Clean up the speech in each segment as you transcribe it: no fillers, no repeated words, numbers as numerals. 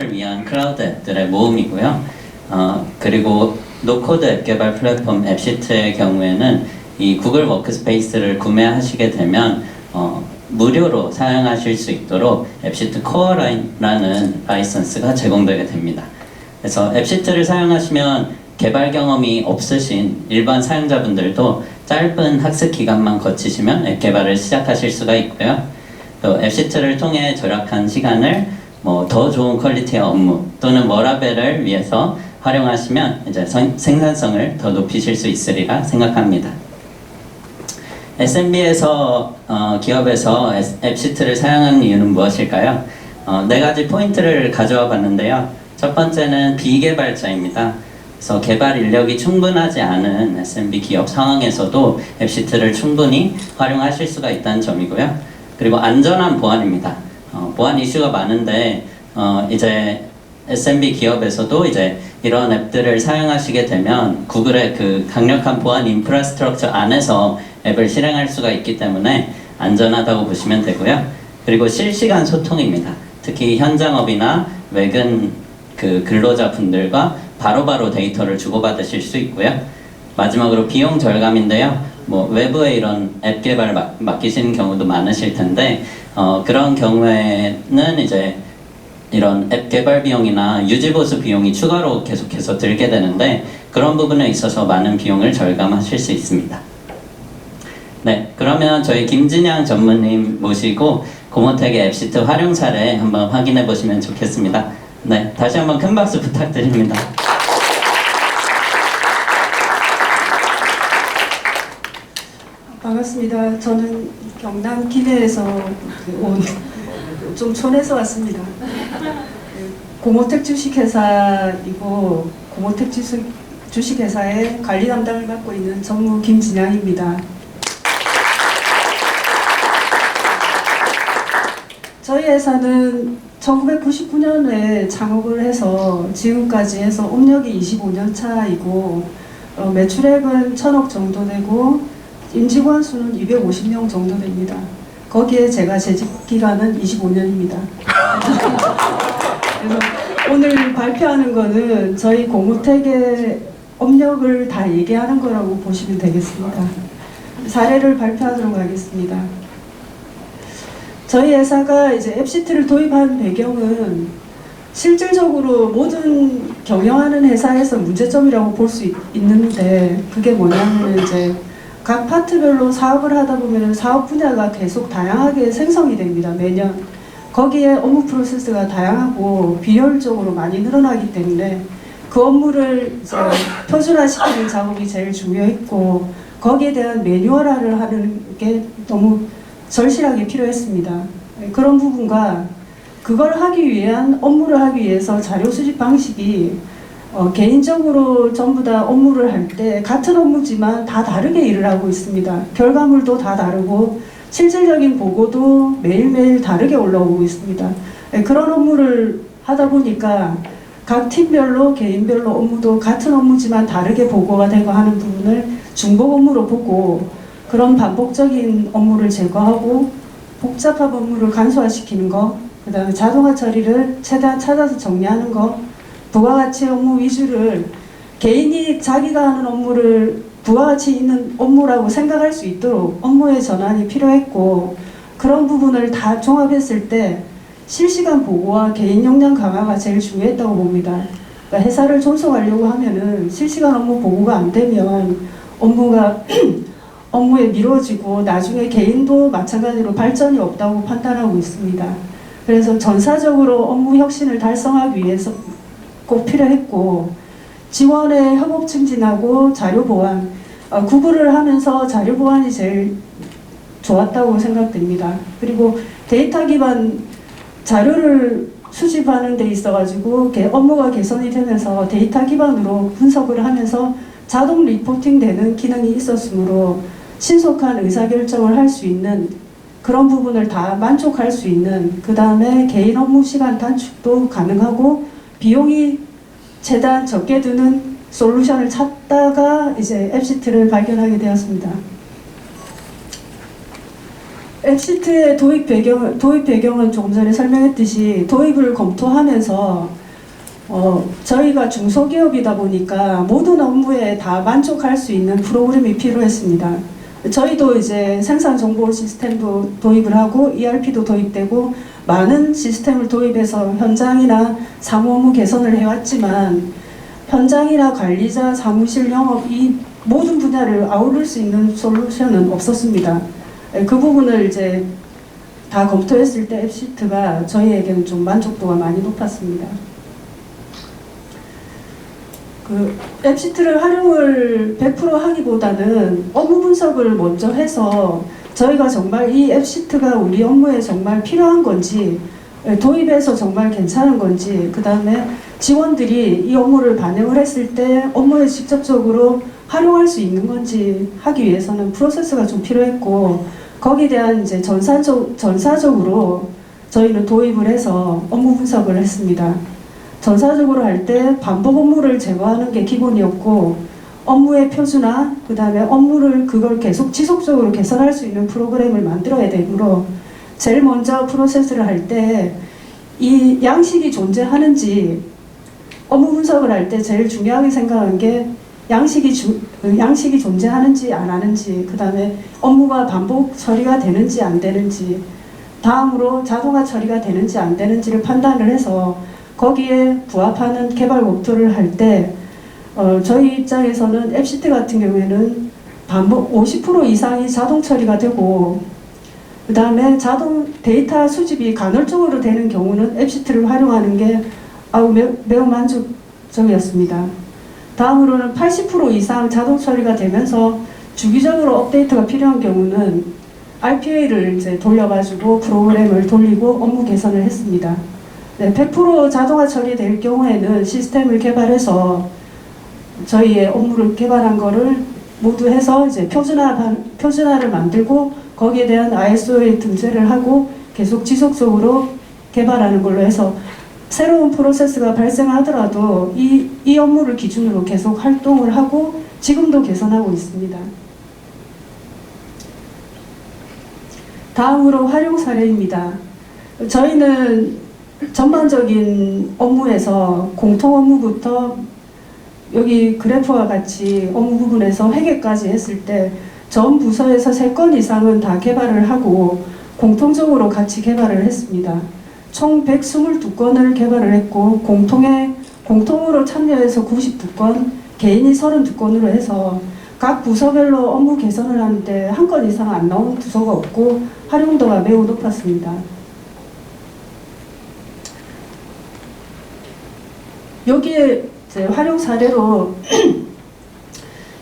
를 위한 클라우드 앱들의 모음이고요. 그리고 노코드 앱 개발 플랫폼 앱시트의 경우에는 이 구글 워크스페이스를 구매하시게 되면 무료로 사용하실 수 있도록 앱시트 코어라는 라이선스가 제공되게 됩니다. 그래서 앱시트를 사용하시면 개발 경험이 없으신 일반 사용자분들도 짧은 학습 기간만 거치시면 앱 개발을 시작하실 수가 있고요. 또 앱시트를 통해 절약한 시간을 더 좋은 퀄리티의 업무 또는 워라밸을 위해서 활용하시면 이제 생산성을 더 높이실 수 있으리라 생각합니다. SMB에서 기업에서 앱시트를 사용하는 이유는 무엇일까요? 네 가지 포인트를 가져와 봤는데요. 첫 번째는 비개발자입니다. 그래서 개발 인력이 충분하지 않은 SMB 기업 상황에서도 앱시트를 충분히 활용하실 수가 있다는 점이고요. 그리고 안전한 보안입니다. 보안 이슈가 많은데 이제 SMB 기업에서도 이제 이런 앱들을 사용하시게 되면 구글의 그 강력한 보안 인프라스트럭처 안에서 앱을 실행할 수가 있기 때문에 안전하다고 보시면 되고요. 그리고 실시간 소통입니다. 특히 현장업이나 외근 그 근로자분들과 바로바로 데이터를 주고받으실 수 있고요. 마지막으로 비용 절감인데요. 외부에 이런 앱 개발 맡기시는 경우도 많으실 텐데 그런 경우에는 이제 이런 앱 개발 비용이나 유지 보수 비용이 추가로 계속해서 들게 되는데 그런 부분에 있어서 많은 비용을 절감하실 수 있습니다. 네, 그러면 저희 김진양 전무님 모시고 고모텍의 앱시트 활용 사례 한번 확인해 보시면 좋겠습니다. 네, 다시 한번 큰 박수 부탁드립니다. 반갑습니다. 저는 경남 김해에서 온 좀 촌에서 왔습니다. 고모텍 주식회사이고 고모텍 주식회사의 관리 담당을 맡고 있는 전무 김진양입니다. 저희 회사는 1999년에 창업을 해서 지금까지 해서 업력이 25년 차이고 매출액은 1,000억 정도 되고 임직원 수는 250명 정도 됩니다. 거기에 제가 재직 기간은 25년입니다. 그래서 오늘 발표하는 거는 저희 고모텍의 업력을 다 얘기하는 거라고 보시면 되겠습니다. 사례를 발표하도록 하겠습니다. 저희 회사가 이제 앱시트를 도입한 배경은 실질적으로 모든 경영하는 회사에서 문제점이라고 볼 수 있는데 그게 뭐냐면 이제 각 파트별로 사업을 하다 보면 사업 분야가 계속 다양하게 생성이 됩니다. 매년. 거기에 업무 프로세스가 다양하고 비효율적으로 많이 늘어나기 때문에 그 업무를 이제 표준화시키는 작업이 제일 중요했고 거기에 대한 매뉴얼화를 하는 게 너무 절실하게 필요했습니다. 그런 부분과 그걸 하기 위한 업무를 하기 위해서 자료 수집 방식이 개인적으로 전부 다 업무를 할 때 같은 업무지만 다 다르게 일을 하고 있습니다. 결과물도 다 다르고 실질적인 보고도 매일매일 다르게 올라오고 있습니다. 그런 업무를 하다 보니까 각 팀별로 개인별로 업무도 같은 업무지만 다르게 보고가 되고 하는 부분을 중복 업무로 보고 그런 반복적인 업무를 제거하고 복잡한 업무를 간소화시키는 거, 그 다음에 자동화 처리를 최대한 찾아서 정리하는 거, 부가가치 업무 위주를 개인이 자기가 하는 업무를 부가가치 있는 업무라고 생각할 수 있도록 업무의 전환이 필요했고 그런 부분을 다 종합했을 때 실시간 보고와 개인 역량 강화가 제일 중요했다고 봅니다. 그러니까 회사를 존속하려고 하면은 실시간 업무 보고가 안 되면 업무에 미뤄지고 나중에 개인도 마찬가지로 발전이 없다고 판단하고 있습니다. 그래서 전사적으로 업무 혁신을 달성하기 위해서 꼭 필요했고 지원의 협업 증진하고 자료 보안 구글을 하면서 자료 보안이 제일 좋았다고 생각됩니다. 그리고 데이터 기반 자료를 수집하는 데 있어가지고 업무가 개선이 되면서 데이터 기반으로 분석을 하면서 자동 리포팅 되는 기능이 있었으므로 신속한 의사결정을 할 수 있는 그런 부분을 다 만족할 수 있는 그 다음에 개인 업무 시간 단축도 가능하고 비용이 최대한 적게 드는 솔루션을 찾다가 이제 앱시트를 발견하게 되었습니다. 앱시트의 도입 배경은 조금 전에 설명했듯이 도입을 검토하면서 저희가 중소기업이다 보니까 모든 업무에 다 만족할 수 있는 프로그램이 필요했습니다. 저희도 이제 생산 정보 시스템도 도입을 하고 ERP도 도입되고 많은 시스템을 도입해서 현장이나 사무 업무 개선을 해왔지만 현장이나 관리자, 사무실 영업 이 모든 분야를 아우를 수 있는 솔루션은 없었습니다. 그 부분을 이제 다 검토했을 때 앱시트가 저희에게는 좀 만족도가 많이 높았습니다. 그 앱시트를 활용을 100% 하기보다는 업무 분석을 먼저 해서 저희가 정말 이 앱시트가 우리 업무에 정말 필요한 건지 도입해서 정말 괜찮은 건지 그 다음에 직원들이 이 업무를 반영을 했을 때 업무에 직접적으로 활용할 수 있는 건지 하기 위해서는 프로세스가 좀 필요했고 거기에 대한 이제 전사적으로 저희는 도입을 해서 업무 분석을 했습니다. 전사적으로 할 때 반복 업무를 제거하는 게 기본이었고 업무의 표준화, 그 다음에 업무를 그걸 계속 지속적으로 개선할 수 있는 프로그램을 만들어야 되므로 제일 먼저 프로세스를 할 때 이 양식이 존재하는지 업무 분석을 할 때 제일 중요하게 생각한 게 양식이 존재하는지 안 하는지 그 다음에 업무가 반복 처리가 되는지 안 되는지 다음으로 자동화 처리가 되는지 안 되는지를 판단을 해서 거기에 부합하는 개발 검토를 할 때 저희 입장에서는 앱시트 같은 경우에는 반복 50% 이상이 자동 처리가 되고 그 다음에 자동 데이터 수집이 간헐적으로 되는 경우는 앱시트를 활용하는 게 매우 만족적이었습니다. 다음으로는 80% 이상 자동 처리가 되면서 주기적으로 업데이트가 필요한 경우는 RPA를 이제 돌려가지고 프로그램을 돌리고 업무 개선을 했습니다. 네, 100% 자동화 처리될 경우에는 시스템을 개발해서 저희의 업무를 개발한 거를 모두 해서 이제 표준화를 만들고 거기에 대한 ISO에 등재를 하고 계속 지속적으로 개발하는 걸로 해서 새로운 프로세스가 발생하더라도 이 업무를 기준으로 계속 활동을 하고 지금도 개선하고 있습니다. 다음으로 활용 사례입니다. 저희는 전반적인 업무에서 공통 업무부터 여기 그래프와 같이 업무 부분에서 회계까지 했을 때 전 부서에서 3건 이상은 다 개발을 하고 공통적으로 같이 개발을 했습니다. 총 122건을 개발을 했고 공통으로 참여해서 92건, 개인이 32건으로 해서 각 부서별로 업무 개선을 하는데 한 건 이상 안 나온 부서가 없고 활용도가 매우 높았습니다. 여기에 이제 활용 사례로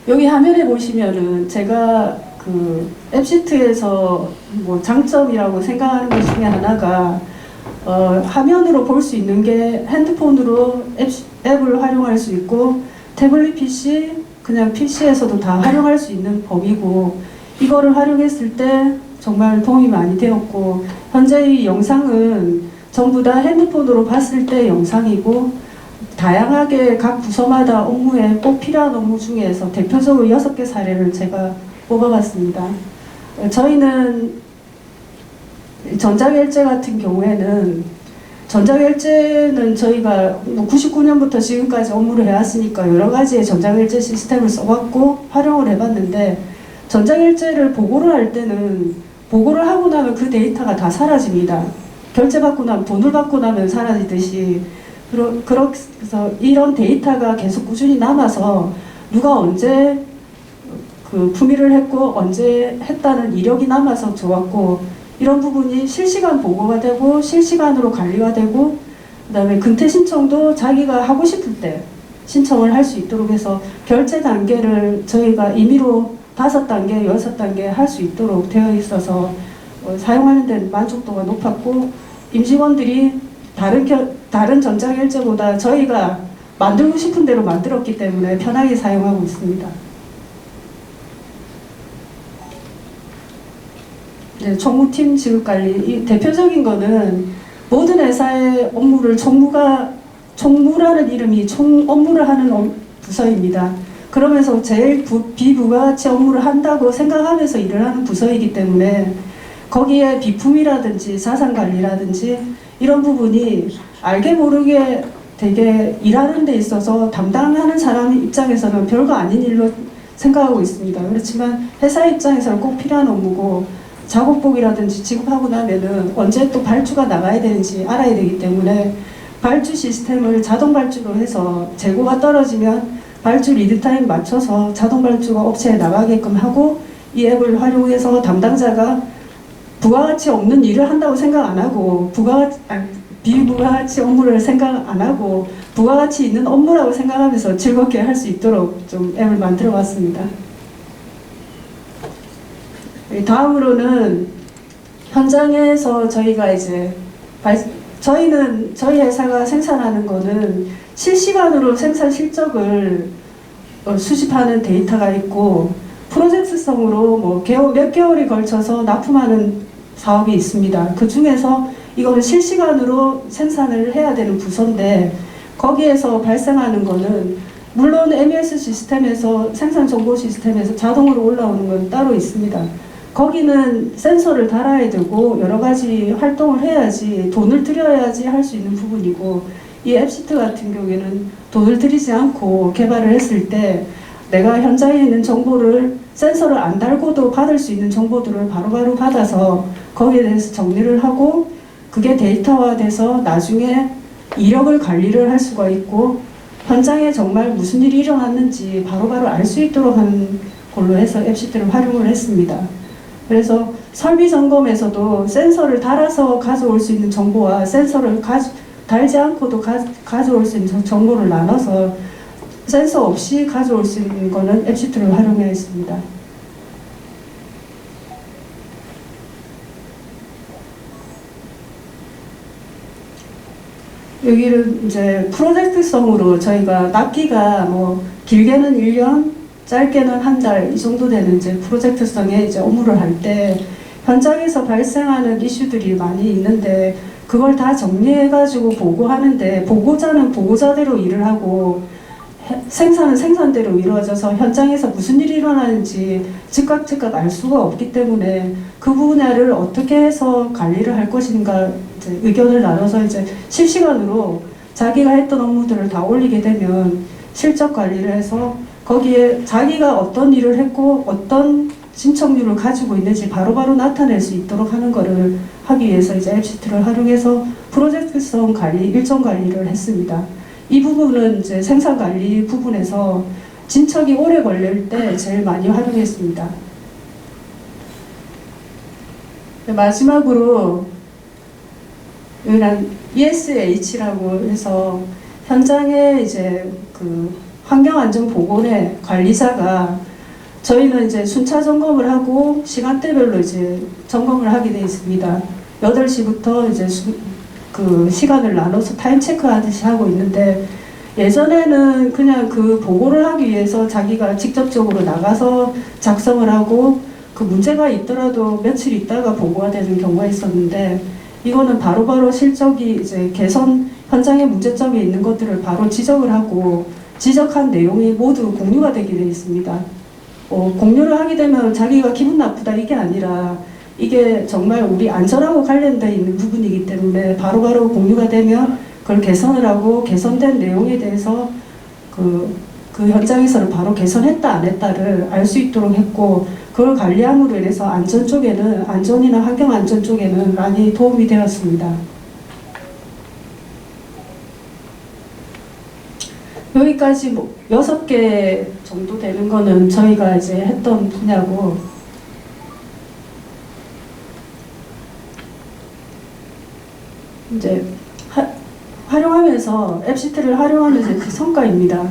여기 화면에 보시면은 제가 그 앱시트에서 뭐 장점이라고 생각하는 것 중에 하나가 화면으로 볼 수 있는 게 핸드폰으로 앱을 활용할 수 있고 태블릿 PC, 그냥 PC에서도 다 활용할 수 있는 범위고 이거를 활용했을 때 정말 도움이 많이 되었고 현재 이 영상은 전부 다 핸드폰으로 봤을 때 영상이고 다양하게 각 부서마다 업무에 꼭 필요한 업무 중에서 대표적으로 6개 사례를 제가 뽑아봤습니다. 저희는 전자결제 같은 경우에는 전자결제는 저희가 99년부터 지금까지 업무를 해왔으니까 여러 가지의 전자결제 시스템을 써봤고 활용을 해봤는데 전자결제를 보고를 할 때는 보고를 하고 나면 그 데이터가 다 사라집니다. 결제받고 나면 돈을 받고 나면 사라지듯이 그래서 이런 데이터가 계속 꾸준히 남아서 누가 언제 그 품위를 했고 언제 했다는 이력이 남아서 좋았고 이런 부분이 실시간 보고가 되고 실시간으로 관리가 되고 그 다음에 근태 신청도 자기가 하고 싶을 때 신청을 할 수 있도록 해서 결제 단계를 저희가 임의로 5단계, 6단계 할 수 있도록 되어 있어서 사용하는 데는 만족도가 높았고 임직원들이 다른 전자결제보다 저희가 만들고 싶은 대로 만들었기 때문에 편하게 사용하고 있습니다. 네, 총무팀 지급관리 대표적인 거는 모든 회사의 업무를 총무라는 이름이 총 업무를 하는 부서입니다. 그러면서 제일 비부가치 업무를 한다고 생각하면서 일을 하는 부서이기 때문에 거기에 비품이라든지 자산관리라든지 이런 부분이 알게 모르게 되게 일하는 데 있어서 담당하는 사람 입장에서는 별거 아닌 일로 생각하고 있습니다. 그렇지만 회사 입장에서는 꼭 필요한 업무고 작업복이라든지 지급하고 나면은 언제 또 발주가 나가야 되는지 알아야 되기 때문에 발주 시스템을 자동 발주로 해서 재고가 떨어지면 발주 리드타임 맞춰서 자동 발주가 업체에 나가게끔 하고 이 앱을 활용해서 담당자가 부가가치 없는 일을 한다고 생각 안 하고 비부가가치 업무를 생각 안 하고 부가가치 있는 업무라고 생각하면서 즐겁게 할 수 있도록 좀 앱을 만들어 봤습니다. 다음으로는 현장에서 저희가 이제 저희 회사가 생산하는 거는 실시간으로 생산 실적을 수집하는 데이터가 있고 프로젝트성으로 뭐 몇 개월에 걸쳐서 납품하는 사업이 있습니다. 그 중에서 이거는 실시간으로 생산을 해야 되는 부서인데 거기에서 발생하는 거는 물론 MES 시스템에서 생산 정보 시스템에서 자동으로 올라오는 건 따로 있습니다. 거기는 센서를 달아야 되고 여러 가지 활동을 해야지 돈을 들여야지 할 수 있는 부분이고 이 앱시트 같은 경우에는 돈을 들이지 않고 개발을 했을 때 내가 현장에 있는 정보를 센서를 안 달고도 받을 수 있는 정보들을 바로바로 받아서 거기에 대해서 정리를 하고 그게 데이터화돼서 나중에 이력을 관리를 할 수가 있고 현장에 정말 무슨 일이 일어났는지 바로바로 알 수 있도록 하는 걸로 해서 앱시트를 활용을 했습니다. 그래서 설비 점검에서도 센서를 달아서 가져올 수 있는 정보와 센서를 달지 않고도 가져올 수 있는 정보를 나눠서 센서 없이 가져올 수 있는 거는 앱시트를 활용해 있습니다. 여기를 이제 프로젝트성으로 저희가 납기가 뭐 길게는 1년, 짧게는 한 달 이 정도 되는 이제 프로젝트성의 이제 업무를 할 때 현장에서 발생하는 이슈들이 많이 있는데 그걸 다 정리해가지고 보고하는데 보고자는 보고자대로 일을 하고 생산은 생산대로 이루어져서 현장에서 무슨 일이 일어나는지 즉각 알 수가 없기 때문에 그 분야를 어떻게 해서 관리를 할 것인가 이제 의견을 나눠서 이제 실시간으로 자기가 했던 업무들을 다 올리게 되면 실적 관리를 해서 거기에 자기가 어떤 일을 했고 어떤 신청률을 가지고 있는지 바로바로 나타낼 수 있도록 하는 것을 하기 위해서 이제 앱시트를 활용해서 프로젝트성 관리, 일정 관리를 했습니다. 이 부분은 이제 생산 관리 부분에서 진척이 오래 걸릴 때 제일 많이 활용했습니다. 마지막으로 ESH라고 해서 현장에 이제 그 환경안전보건의 관리자가 저희는 이제 순차 점검을 하고 시간대별로 이제 점검을 하게 되어 있습니다. 8시부터 이제 그 시간을 나눠서 타임 체크 하듯이 하고 있는데 예전에는 그냥 그 보고를 하기 위해서 자기가 직접적으로 나가서 작성을 하고 그 문제가 있더라도 며칠 있다가 보고가 되는 경우가 있었는데 이거는 바로바로 실적이 이제 개선 현장에 문제점이 있는 것들을 바로 지적을 하고 지적한 내용이 모두 공유가 되게 되어 있습니다. 공유를 하게 되면 자기가 기분 나쁘다 이게 아니라 이게 정말 우리 안전하고 관련되어 있는 부분이기 때문에 바로바로 공유가 되면 그걸 개선을 하고 개선된 내용에 대해서 그 현장에서는 바로 개선했다 안 했다를 알 수 있도록 했고 그걸 관리함으로 인해서 안전 쪽에는 안전이나 환경 안전 쪽에는 많이 도움이 되었습니다. 여기까지 뭐 6개 정도 되는 거는 저희가 이제 했던 분야고 이제 활용하면서 앱시트를 활용하면서 그 성과입니다.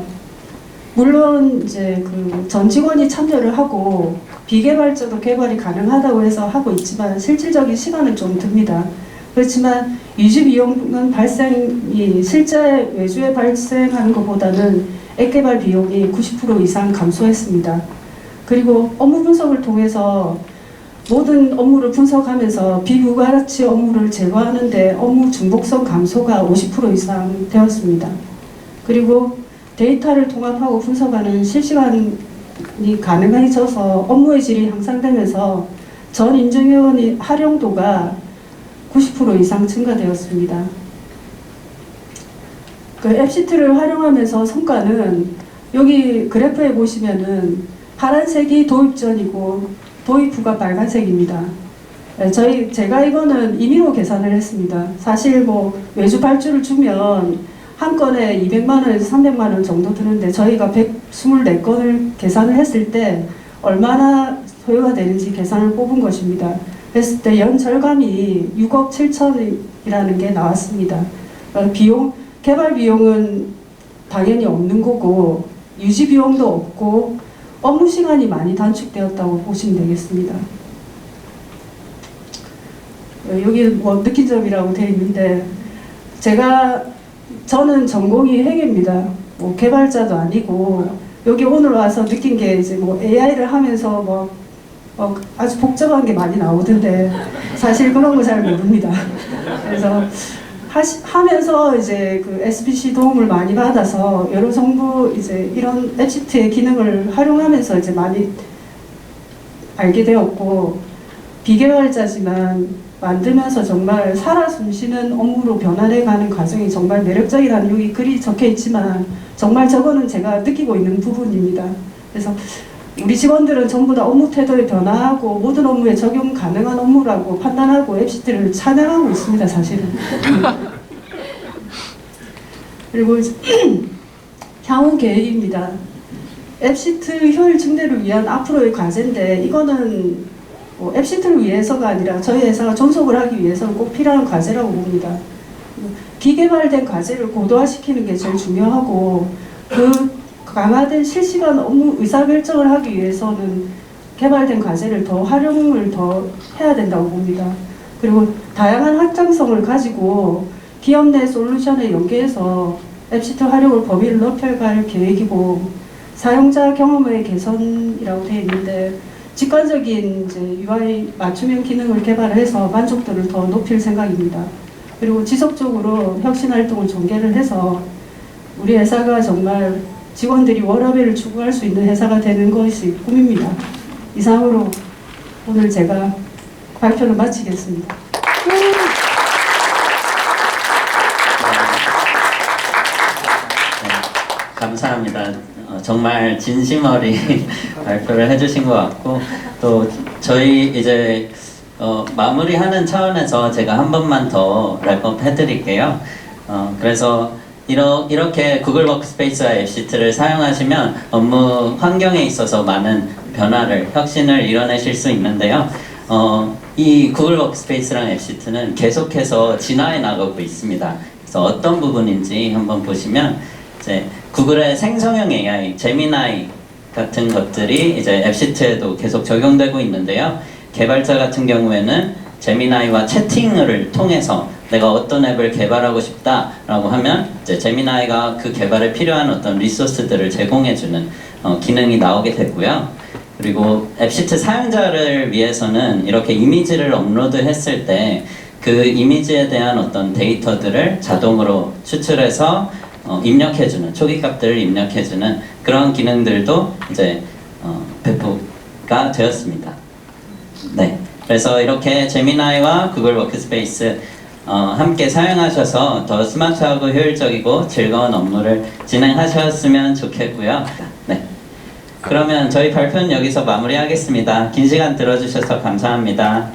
물론 이제 그 전 직원이 참여를 하고 비개발자도 개발이 가능하다고 해서 하고 있지만 실질적인 시간은 좀 듭니다. 그렇지만 유지 비용은 발생이 실제 외주에 발생하는 것보다는 앱 개발 비용이 90% 이상 감소했습니다. 그리고 업무 분석을 통해서 모든 업무를 분석하면서 비부가가치 업무를 제거하는데 업무 중복성 감소가 50% 이상 되었습니다. 그리고 데이터를 통합하고 분석하는 실시간이 가능해져서 업무의 질이 향상되면서 전 인증회원의 활용도가 90% 이상 증가되었습니다. 그 앱시트를 활용하면서 성과는 여기 그래프에 보시면은 파란색이 도입 전이고 도입 후가 빨간색입니다. 제가 이거는 임의로 계산을 했습니다. 사실 뭐 외주 발주를 주면 한 건에 200만 원에서 300만 원 정도 드는데 저희가 124건을 계산을 했을 때 얼마나 소요가 되는지 계산을 뽑은 것입니다. 그랬을 때 연 절감이 6억 7천이라는 게 나왔습니다. 개발 비용은 당연히 없는 거고 유지 비용도 없고 업무 시간이 많이 단축되었다고 보시면 되겠습니다. 여기 뭐 느낀 점이라고 되어 있는데 저는 전공이 회계입니다. 뭐 개발자도 아니고 여기 오늘 와서 느낀 게 이제 뭐 AI를 하면서 뭐 아주 복잡한 게 많이 나오던데 사실 그런 거 잘 모릅니다. 그래서 하면서 이제 그 SBC 도움을 많이 받아서 여러 정부 이제 이런 앱시트의 기능을 활용하면서 이제 많이 알게 되었고 비개발자지만 만들면서 정말 살아 숨쉬는 업무로 변화해가는 과정이 정말 매력적이라는 여기 글이 적혀 있지만 정말 저거는 제가 느끼고 있는 부분입니다. 그래서 우리 직원들은 전부 다 업무 태도에 변화하고 모든 업무에 적용 가능한 업무라고 판단하고 앱시트를 찬양하고 있습니다, 사실은. 그리고 향후 계획입니다. 앱시트 효율 증대를 위한 앞으로의 과제인데 이거는 뭐 앱시트를 위해서가 아니라 저희 회사가 존속을 하기 위해서는 꼭 필요한 과제라고 봅니다. 비개발된 과제를 고도화시키는 게 제일 중요하고 그 강화된 실시간 업무 의사결정을 하기 위해서는 개발된 과제를 더 활용을 더 해야 된다고 봅니다. 그리고 다양한 확장성을 가지고 기업 내 솔루션에 연계해서 앱시트 활용을 범위를 넓혀갈 계획이고 사용자 경험의 개선이라고 되어 있는데 직관적인 이제 UI 맞춤형 기능을 개발해서 만족도를 더 높일 생각입니다. 그리고 지속적으로 혁신 활동을 전개를 해서 우리 회사가 정말 직원들이 워라밸을 추구할 수 있는 회사가 되는 것이 꿈입니다. 이상으로 오늘 제가 발표를 마치겠습니다. 감사합니다. 정말 진심 어린 발표를 해주신 것 같고 또 저희 이제 마무리하는 차원에서 제가 한 번만 더 랩업 해드릴게요. 그래서 이렇게 구글 워크스페이스와 앱시트를 사용하시면 업무 환경에 있어서 많은 변화를, 혁신을 이뤄내실 수 있는데요. 이 구글 워크스페이스랑 앱시트는 계속해서 진화해 나가고 있습니다. 그래서 어떤 부분인지 한번 보시면 이제 구글의 생성형 AI, 제미나이 같은 것들이 이제 앱시트에도 계속 적용되고 있는데요. 개발자 같은 경우에는 제미나이와 채팅을 통해서 내가 어떤 앱을 개발하고 싶다라고 하면 이제 제미나이가 그 개발에 필요한 어떤 리소스들을 제공해주는 기능이 나오게 되고요. 그리고 앱시트 사용자를 위해서는 이렇게 이미지를 업로드했을 때 그 이미지에 대한 어떤 데이터들을 자동으로 추출해서 입력해주는, 초기값들을 입력해주는 그런 기능들도 이제 배포가 되었습니다. 네, 그래서 이렇게 제미나이와 구글 워크스페이스 함께 사용하셔서 더 스마트하고 효율적이고 즐거운 업무를 진행하셨으면 좋겠고요. 네, 그러면 저희 발표는 여기서 마무리하겠습니다. 긴 시간 들어주셔서 감사합니다.